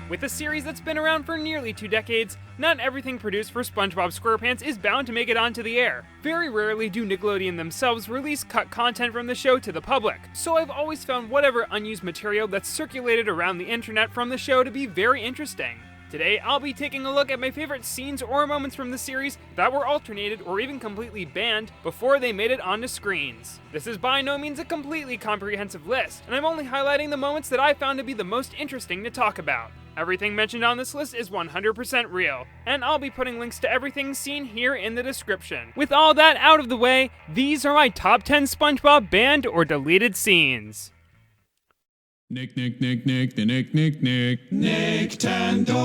With a series that's been around for nearly 2 decades, not everything produced for SpongeBob SquarePants is bound to make it onto the air. Very rarely do Nickelodeon themselves release cut content from the show to the public, so I've always found whatever unused material that's circulated around the internet from the show to be very interesting. Today, I'll be taking a look at my favorite scenes or moments from the series that were alternated or even completely banned before they made it onto screens. This is by no means a completely comprehensive list, and I'm only highlighting the moments that I found to be the most interesting to talk about. Everything mentioned on this list is 100% real, and I'll be putting links to everything seen here in the description. With all that out of the way, these are my top 10 SpongeBob banned or deleted scenes. Nick Tendo.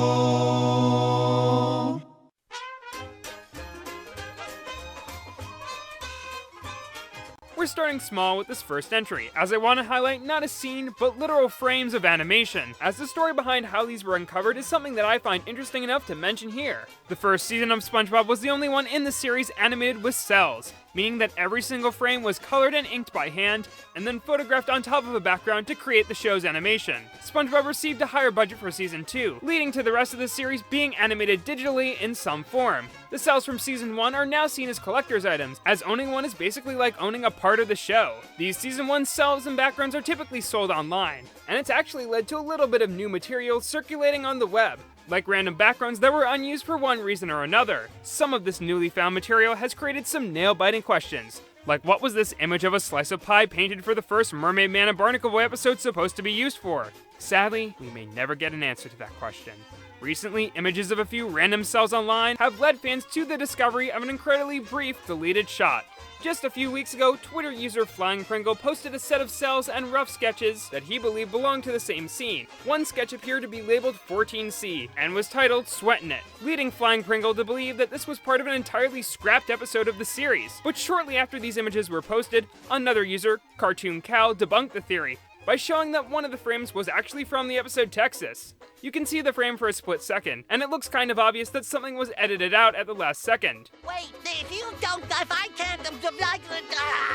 We're starting small with this first entry, as I want to highlight not a scene, but literal frames of animation, as the story behind how these were uncovered is something that I find interesting enough to mention here. The first season of SpongeBob was the only one in the series animated with cells, meaning that every single frame was colored and inked by hand, and then photographed on top of a background to create the show's animation. SpongeBob received a higher budget for Season 2, leading to the rest of the series being animated digitally in some form. The cells from Season 1 are now seen as collector's items, as owning one is basically like owning a part of the show. These Season 1 cells and backgrounds are typically sold online, and it's actually led to a little bit of new material circulating on the web, like random backgrounds that were unused for one reason or another. Some of this newly found material has created some nail-biting questions, like what was this image of a slice of pie painted for the first Mermaid Man and Barnacle Boy episode supposed to be used for? Sadly, we may never get an answer to that question. Recently, images of a few random cells online have led fans to the discovery of an incredibly brief deleted shot. Just a few weeks ago, Twitter user Flying Pringle posted a set of cells and rough sketches that he believed belonged to the same scene. One sketch appeared to be labeled 14C and was titled Sweatin' It, leading Flying Pringle to believe that this was part of an entirely scrapped episode of the series. But shortly after these images were posted, another user, Cartoon Cal, debunked the theory by showing that one of the frames was actually from the episode Texas. You can see the frame for a split second, and it looks kind of obvious that something was edited out at the last second. Wait, if I can't,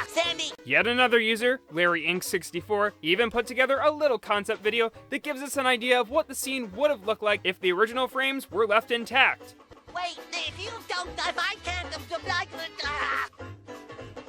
Sandy! Yet another user, Larry Inc. 64, even put together a little concept video that gives us an idea of what the scene would have looked like if the original frames were left intact. Wait, if I can't,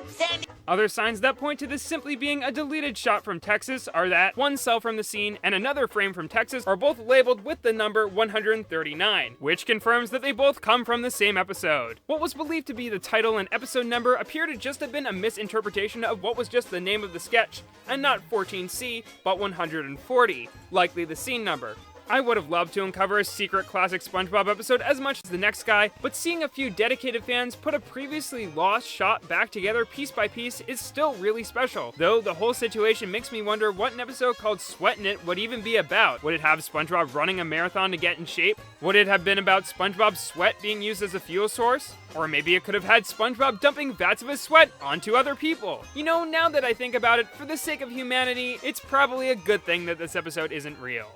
Sandy! Other signs that point to this simply being a deleted shot from Texas are that one cell from the scene and another frame from Texas are both labeled with the number 139, which confirms that they both come from the same episode. What was believed to be the title and episode number appear to just have been a misinterpretation of what was just the name of the sketch, and not 14C, but 140, likely the scene number. I would have loved to uncover a secret classic SpongeBob episode as much as the next guy, but seeing a few dedicated fans put a previously lost shot back together piece by piece is still really special. Though the whole situation makes me wonder what an episode called Sweatin' It would even be about. Would it have SpongeBob running a marathon to get in shape? Would it have been about SpongeBob's sweat being used as a fuel source? Or maybe it could have had SpongeBob dumping vats of his sweat onto other people. You know, now that I think about it, for the sake of humanity, it's probably a good thing that this episode isn't real.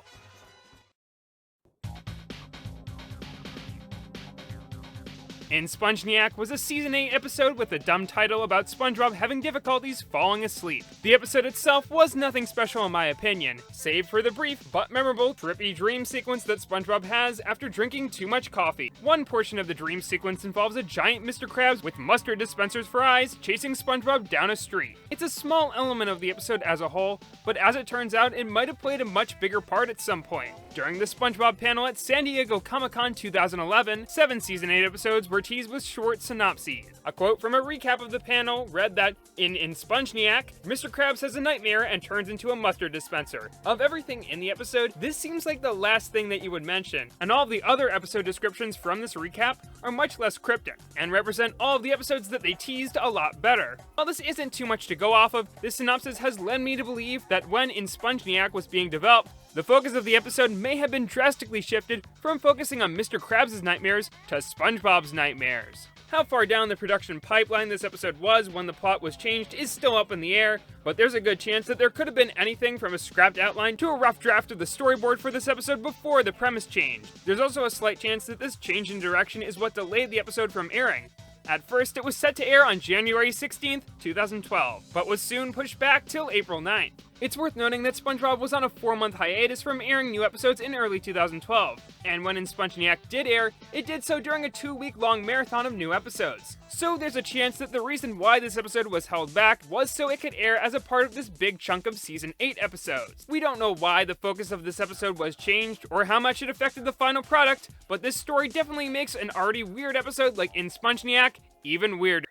In SpongeNiac was a Season 8 episode with a dumb title about SpongeBob having difficulties falling asleep. The episode itself was nothing special in my opinion, save for the brief but memorable trippy dream sequence that SpongeBob has after drinking too much coffee. One portion of the dream sequence involves a giant Mr. Krabs with mustard dispensers for eyes chasing SpongeBob down a street. It's a small element of the episode as a whole, but as it turns out, it might have played a much bigger part at some point. During the SpongeBob panel at San Diego Comic-Con 2011, 7 Season 8 episodes were teased with short synopses. A quote from a recap of the panel read that, in SpongeNiac, Mr. Krabs has a nightmare and turns into a mustard dispenser. Of everything in the episode, this seems like the last thing that you would mention, and all the other episode descriptions from this recap are much less cryptic, and represent all of the episodes that they teased a lot better. While this isn't too much to go off of, this synopsis has led me to believe that when SpongeNiac was being developed, the focus of the episode may have been drastically shifted from focusing on Mr. Krabs' nightmares to SpongeBob's nightmares. How far down the production pipeline this episode was when the plot was changed is still up in the air, but there's a good chance that there could have been anything from a scrapped outline to a rough draft of the storyboard for this episode before the premise changed. There's also a slight chance that this change in direction is what delayed the episode from airing. At first, it was set to air on January 16th, 2012, but was soon pushed back till April 9th. It's worth noting that SpongeBob was on a 4-month hiatus from airing new episodes in early 2012, and when SpongeBob did air, it did so during a 2-week-long marathon of new episodes. So there's a chance that the reason why this episode was held back was so it could air as a part of this big chunk of Season 8 episodes. We don't know why the focus of this episode was changed, or how much it affected the final product, but this story definitely makes an already weird episode like in SpongeBob even weirder.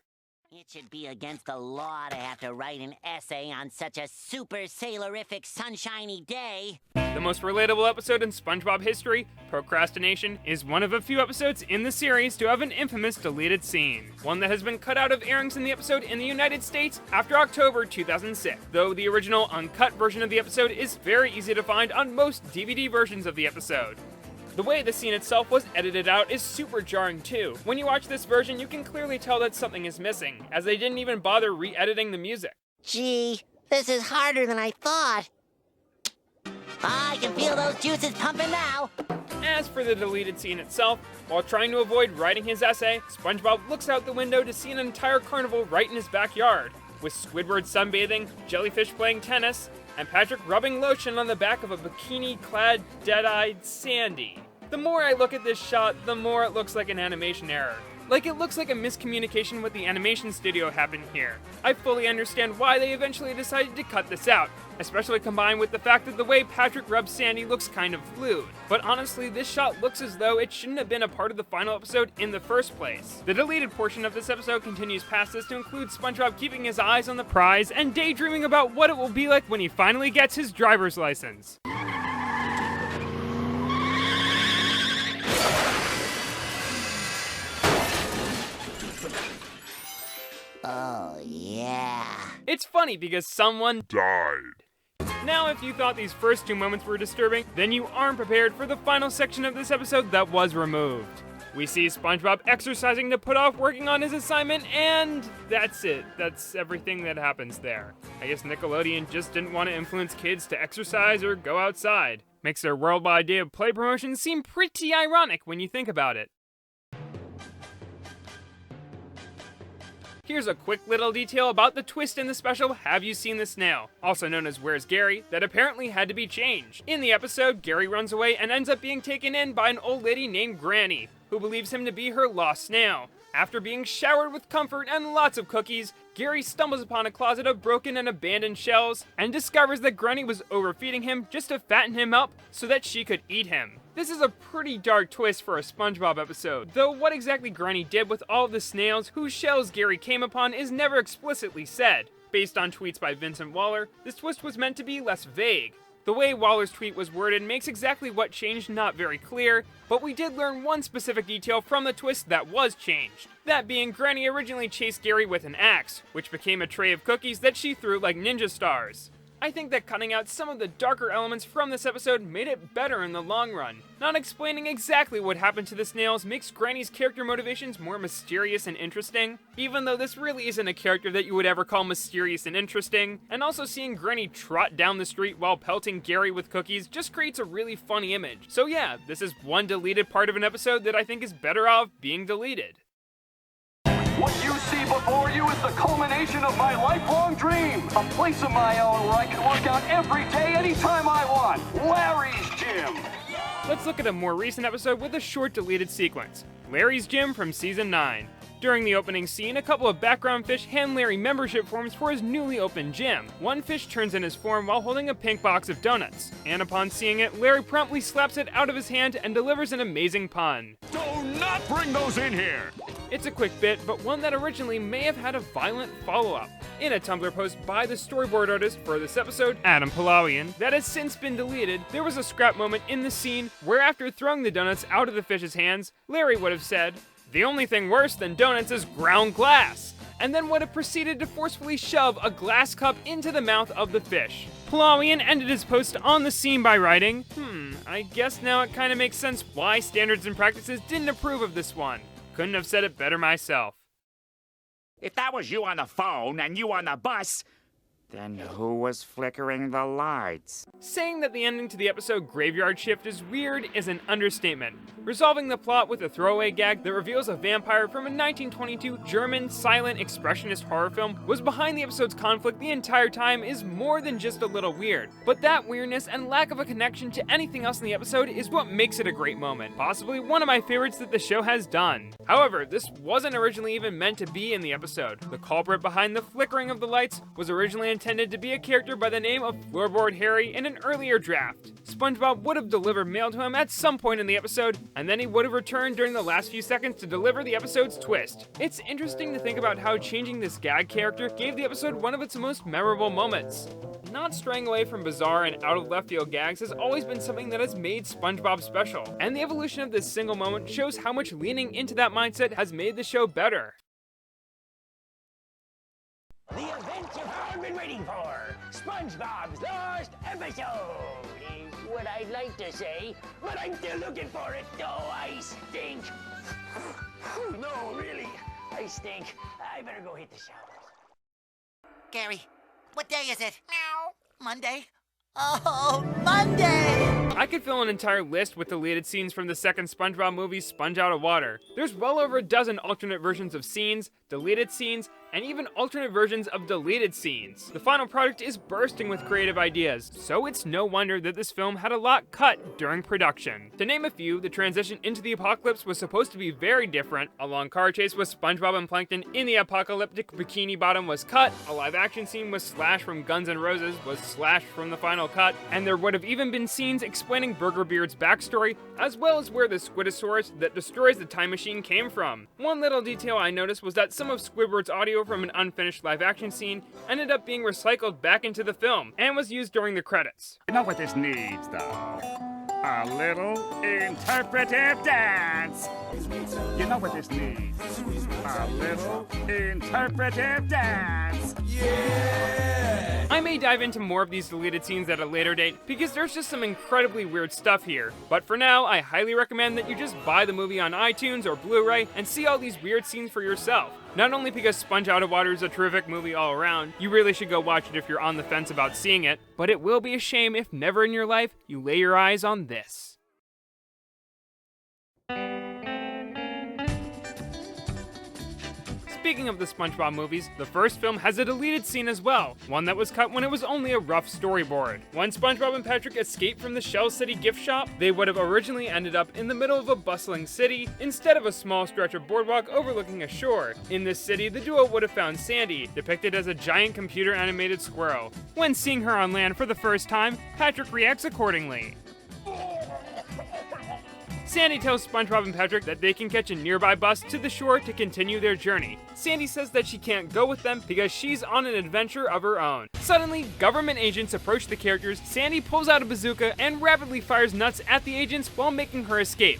It should be against the law to have to write an essay on such a super sailorific sunshiny day. The most relatable episode in SpongeBob history, Procrastination, is one of a few episodes in the series to have an infamous deleted scene. One that has been cut out of airings in the episode in the United States after October 2006, though the original uncut version of the episode is very easy to find on most DVD versions of the episode. The way the scene itself was edited out is super jarring too. When you watch this version, you can clearly tell that something is missing, as they didn't even bother re-editing the music. Gee, this is harder than I thought. I can feel those juices pumping now. As for the deleted scene itself, while trying to avoid writing his essay, SpongeBob looks out the window to see an entire carnival right in his backyard, with Squidward sunbathing, Jellyfish playing tennis, and Patrick rubbing lotion on the back of a bikini-clad, dead-eyed Sandy. The more I look at this shot, the more it looks like an animation error. Like it looks like a miscommunication with the animation studio happened here. I fully understand why they eventually decided to cut this out, especially combined with the fact that the way Patrick rubs Sandy looks kind of fluid. But honestly, this shot looks as though it shouldn't have been a part of the final episode in the first place. The deleted portion of this episode continues past this to include SpongeBob keeping his eyes on the prize and daydreaming about what it will be like when he finally gets his driver's license. Oh, yeah. It's funny because someone died. Now, if you thought these first 2 moments were disturbing, then you aren't prepared for the final section of this episode that was removed. We see SpongeBob exercising to put off working on his assignment, and that's it. That's everything that happens there. I guess Nickelodeon just didn't want to influence kids to exercise or go outside. Makes their worldwide day of play promotion seem pretty ironic when you think about it. Here's a quick little detail about the twist in the special Have You Seen the Snail, also known as Where's Gary, that apparently had to be changed. In the episode, Gary runs away and ends up being taken in by an old lady named Granny, who believes him to be her lost snail. After being showered with comfort and lots of cookies, Gary stumbles upon a closet of broken and abandoned shells and discovers that Granny was overfeeding him just to fatten him up so that she could eat him. This is a pretty dark twist for a SpongeBob episode, though what exactly Granny did with all of the snails whose shells Gary came upon is never explicitly said. Based on tweets by Vincent Waller, this twist was meant to be less vague. The way Waller's tweet was worded makes exactly what changed not very clear, but we did learn one specific detail from the twist that was changed. That being, Granny originally chased Gary with an axe, which became a tray of cookies that she threw like ninja stars. I think that cutting out some of the darker elements from this episode made it better in the long run. Not explaining exactly what happened to the snails makes Granny's character motivations more mysterious and interesting, even though this really isn't a character that you would ever call mysterious and interesting, and also seeing Granny trot down the street while pelting Gary with cookies just creates a really funny image. So yeah, this is one deleted part of an episode that I think is better off being deleted. What you see before you is the culmination of my lifelong dream. A place of my own where I can work out every day, anytime I want. Larry's Gym. Let's look at a more recent episode with a short deleted sequence. Larry's Gym from Season 9. During the opening scene, a couple of background fish hand Larry membership forms for his newly opened gym. One fish turns in his form while holding a pink box of donuts, and upon seeing it, Larry promptly slaps it out of his hand and delivers an amazing pun. Do not bring those in here! It's a quick bit, but one that originally may have had a violent follow-up. In a Tumblr post by the storyboard artist for this episode, Adam Palawian, that has since been deleted, there was a scrap moment in the scene where after throwing the donuts out of the fish's hands, Larry would have said, "The only thing worse than donuts is ground glass," and then would have proceeded to forcefully shove a glass cup into the mouth of the fish. Palawian ended his post on the scene by writing, I guess now it kinda makes sense why Standards and Practices didn't approve of this one. Couldn't have said it better myself. If that was you on the phone and you on the bus, Then who was flickering the lights? Saying that the ending to the episode Graveyard Shift is weird is an understatement. Resolving the plot with a throwaway gag that reveals a vampire from a 1922 German silent expressionist horror film was behind the episode's conflict the entire time is more than just a little weird. But that weirdness and lack of a connection to anything else in the episode is what makes it a great moment, possibly one of my favorites that the show has done. However, this wasn't originally even meant to be in the episode. The culprit behind the flickering of the lights was originally intended to be a character by the name of Floorboard Harry in an earlier draft. SpongeBob would have delivered mail to him at some point in the episode, and then he would have returned during the last few seconds to deliver the episode's twist. It's interesting to think about how changing this gag character gave the episode one of its most memorable moments. Not straying away from bizarre and out-of-left-field gags has always been something that has made SpongeBob special, and the evolution of this single moment shows how much leaning into that mindset has made the show better. The event you've all been waiting for, SpongeBob's last episode, is what I'd like to say, but I'm still looking for it. Oh, I stink. No, really, I stink. I better go hit the showers. Gary, what day is it? Monday? Oh, Monday! I could fill an entire list with deleted scenes from the second SpongeBob movie, Sponge Out of Water. There's well over a dozen alternate versions of scenes, deleted scenes, and even alternate versions of deleted scenes. The final product is bursting with creative ideas, so it's no wonder that this film had a lot cut during production. To name a few, the transition into the apocalypse was supposed to be very different. A long car chase with SpongeBob and Plankton in the apocalyptic Bikini Bottom was cut, a live action scene with Slash from Guns N' Roses was slashed from the final cut, and there would have even been scenes explaining Burger Beard's backstory, as well as where the Squidosaurus that destroys the time machine came from. One little detail I noticed was that some of Squidward's audio from an unfinished live action scene ended up being recycled back into the film, and was used during the credits. You know what this needs, though? A little interpretive dance. You know what this needs? A little interpretive dance. I may dive into more of these deleted scenes at a later date, because there's just some incredibly weird stuff here. But for now, I highly recommend that you just buy the movie on iTunes or Blu-ray and see all these weird scenes for yourself. Not only because Sponge Out of Water is a terrific movie all around, you really should go watch it if you're on the fence about seeing it, but it will be a shame if never in your life you lay your eyes on this. Speaking of the SpongeBob movies, the first film has a deleted scene as well, one that was cut when it was only a rough storyboard. When SpongeBob and Patrick escaped from the Shell City gift shop, they would have originally ended up in the middle of a bustling city, instead of a small stretch of boardwalk overlooking a shore. In this city, the duo would have found Sandy, depicted as a giant computer-animated squirrel. When seeing her on land for the first time, Patrick reacts accordingly. Sandy tells SpongeBob and Patrick that they can catch a nearby bus to the shore to continue their journey. Sandy says that she can't go with them because she's on an adventure of her own. Suddenly, government agents approach the characters, Sandy pulls out a bazooka and rapidly fires nuts at the agents while making her escape.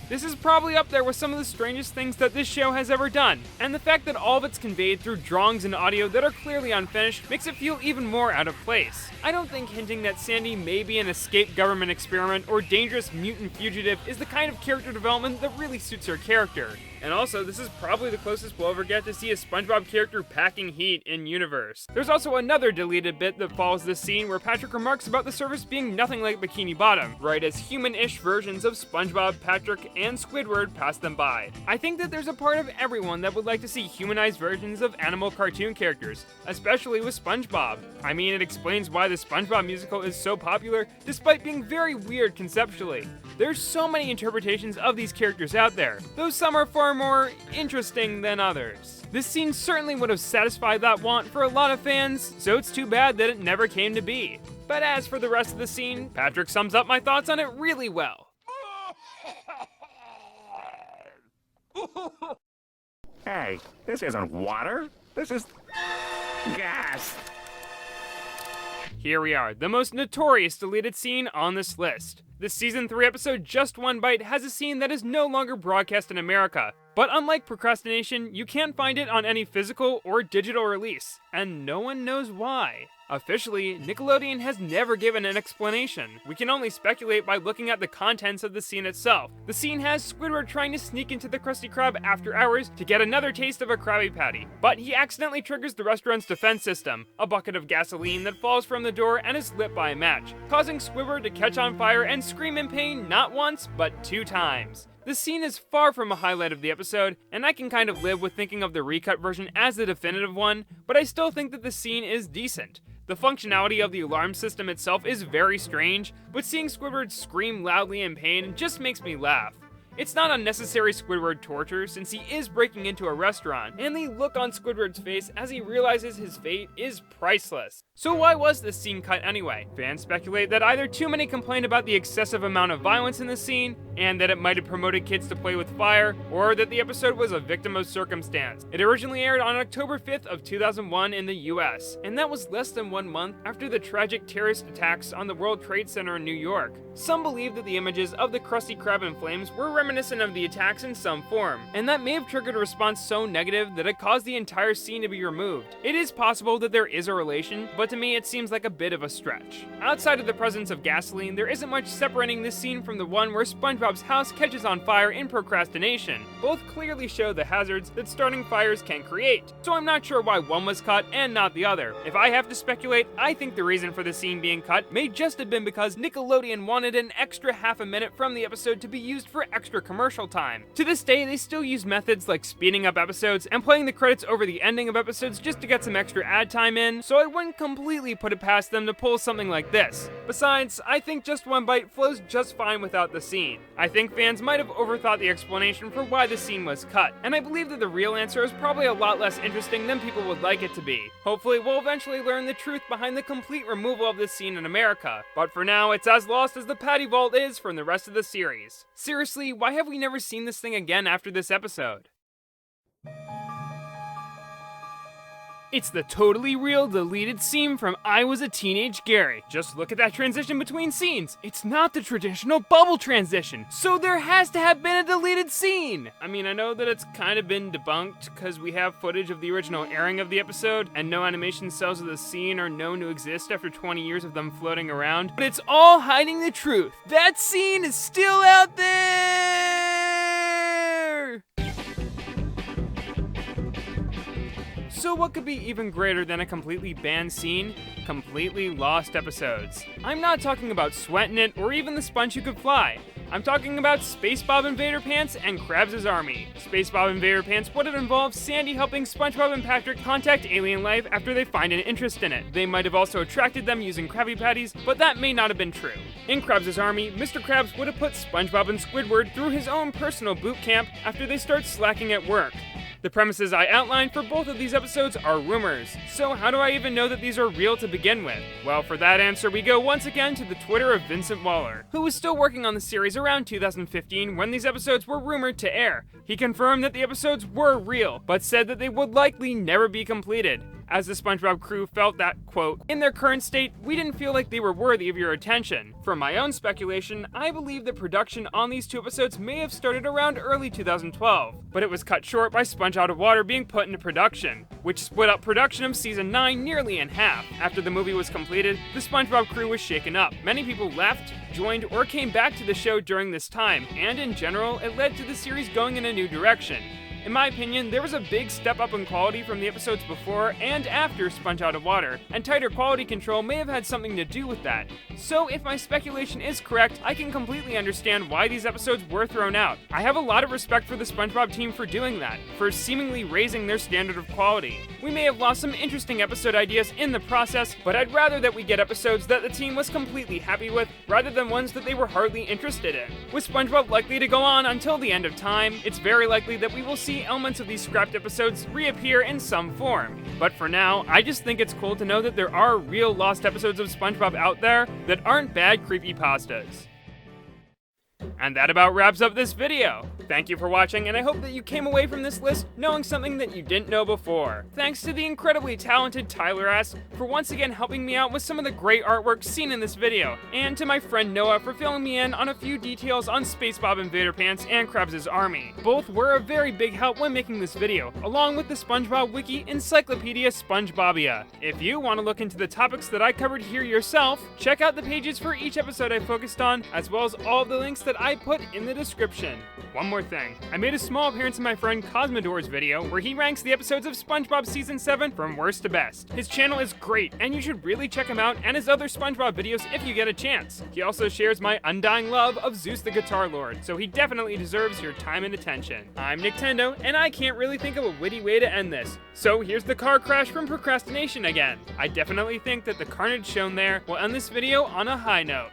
This is probably up there with some of the strangest things that this show has ever done, and the fact that all of it's conveyed through drawings and audio that are clearly unfinished makes it feel even more out of place. I don't think hinting that Sandy may be an escaped government experiment or dangerous mutant fugitive is the kind of character development that really suits her character. And also, this is probably the closest we'll ever get to see a SpongeBob character packing heat in universe. There's also another deleted bit that follows this scene where Patrick remarks about the surface being nothing like Bikini Bottom, right as human-ish versions of SpongeBob, Patrick, and Squidward pass them by. I think that there's a part of everyone that would like to see humanized versions of animal cartoon characters, especially with SpongeBob. I mean, it explains why the SpongeBob musical is so popular, despite being very weird conceptually. There's so many interpretations of these characters out there, though some are far more interesting than others. This scene certainly would have satisfied that want for a lot of fans, so it's too bad that it never came to be. But as for the rest of the scene, Patrick sums up my thoughts on it really well. Hey, this isn't water. This is gas. Here we are, the most notorious deleted scene on this list. This season 3 episode, Just One Bite, has a scene that is no longer broadcast in America. But unlike procrastination, you can't find it on any physical or digital release, and no one knows why. Officially, Nickelodeon has never given an explanation. We can only speculate by looking at the contents of the scene itself. The scene has Squidward trying to sneak into the Krusty Krab after hours to get another taste of a Krabby Patty, but he accidentally triggers the restaurant's defense system, a bucket of gasoline that falls from the door and is lit by a match, causing Squidward to catch on fire and scream in pain not once, but 2 times. This scene is far from a highlight of the episode, and I can kind of live with thinking of the recut version as the definitive one, but I still think that the scene is decent. The functionality of the alarm system itself is very strange, but seeing Squidward scream loudly in pain just makes me laugh. It's not unnecessary Squidward torture since he is breaking into a restaurant, and the look on Squidward's face as he realizes his fate is priceless. So why was this scene cut anyway? Fans speculate that either too many complained about the excessive amount of violence in the scene, and that it might have promoted kids to play with fire, or that the episode was a victim of circumstance. It originally aired on October 5th of 2001 in the US, and that was less than 1 month after the tragic terrorist attacks on the World Trade Center in New York. Some believe that the images of the Krusty Krab in flames were reminiscent of the attacks in some form, and that may have triggered a response so negative that it caused the entire scene to be removed. It is possible that there is a relation, but to me it seems like a bit of a stretch. Outside of the presence of gasoline, there isn't much separating this scene from the one where SpongeBob's house catches on fire in procrastination. Both clearly show the hazards that starting fires can create, so I'm not sure why one was cut and not the other. If I have to speculate, I think the reason for the scene being cut may just have been because Nickelodeon wanted an extra half a minute from the episode to be used for extra commercial time. To this day, they still use methods like speeding up episodes and playing the credits over the ending of episodes just to get some extra ad time in, so I wouldn't completely put it past them to pull something like this. Besides, I think just one bite flows just fine without the scene. I think fans might have overthought the explanation for why the scene was cut, and I believe that the real answer is probably a lot less interesting than people would like it to be. Hopefully, we'll eventually learn the truth behind the complete removal of this scene in America, but for now, it's as lost as the Patty Vault is from the rest of the series. Seriously, why have we never seen this thing again after this episode? It's the totally real deleted scene from I Was a Teenage Gary. Just look at that transition between scenes. It's not the traditional bubble transition, so there has to have been a deleted scene. I mean, I know that it's kind of been debunked because we have footage of the original airing of the episode, and no animation cells of the scene are known to exist after 20 years of them floating around, but it's all hiding the truth. That scene is still out there! So what could be even greater than a completely banned scene? Completely lost episodes. I'm not talking about Sweatin' It or even The Sponge Who Could Fly. I'm talking about SpongeBob Invader Pants and Krabs' Army. SpongeBob Invader Pants would have involved Sandy helping SpongeBob and Patrick contact alien life after they find an interest in it. They might have also attracted them using Krabby Patties, but that may not have been true. In Krabs' Army, Mr. Krabs would have put SpongeBob and Squidward through his own personal boot camp after they start slacking at work. The premises I outlined for both of these episodes are rumors, so how do I even know that these are real to begin with? Well, for that answer we go once again to the Twitter of Vincent Waller, who was still working on the series around 2015 when these episodes were rumored to air. He confirmed that the episodes were real, but said that they would likely never be completed, as the SpongeBob crew felt that, quote, in their current state, we didn't feel like they were worthy of your attention. From my own speculation, I believe that production on these 2 episodes may have started around early 2012, but it was cut short by Sponge Out of Water being put into production, which split up production of season 9 nearly in half. After the movie was completed, the SpongeBob crew was shaken up. Many people left, joined, or came back to the show during this time, and in general, it led to the series going in a new direction. In my opinion, there was a big step up in quality from the episodes before and after Sponge Out of Water, and tighter quality control may have had something to do with that. So if my speculation is correct, I can completely understand why these episodes were thrown out. I have a lot of respect for the SpongeBob team for doing that, for seemingly raising their standard of quality. We may have lost some interesting episode ideas in the process, but I'd rather that we get episodes that the team was completely happy with, rather than ones that they were hardly interested in. With SpongeBob likely to go on until the end of time, it's very likely that we will see elements of these scrapped episodes reappear in some form. But for now, I just think it's cool to know that there are real lost episodes of SpongeBob out there that aren't bad creepypastas. And that about wraps up this video. Thank you for watching, and I hope that you came away from this list knowing something that you didn't know before. Thanks to the incredibly talented Tyler S. for once again helping me out with some of the great artwork seen in this video, and to my friend Noah for filling me in on a few details on SpongeBob Invader Pants and Krabs' army. Both were a very big help when making this video, along with the SpongeBob Wiki Encyclopedia SpongeBobia. If you want to look into the topics that I covered here yourself, check out the pages for each episode I focused on, as well as all of the links that I put in the description. One more thing, I made a small appearance in my friend Cosmodor's video where he ranks the episodes of SpongeBob Season 7 from worst to best. His channel is great, and you should really check him out and his other SpongeBob videos if you get a chance. He also shares my undying love of Zeus the Guitar Lord, so he definitely deserves your time and attention. I'm Nintendo, and I can't really think of a witty way to end this, so here's the car crash from procrastination again. I definitely think that the carnage shown there will end this video on a high note.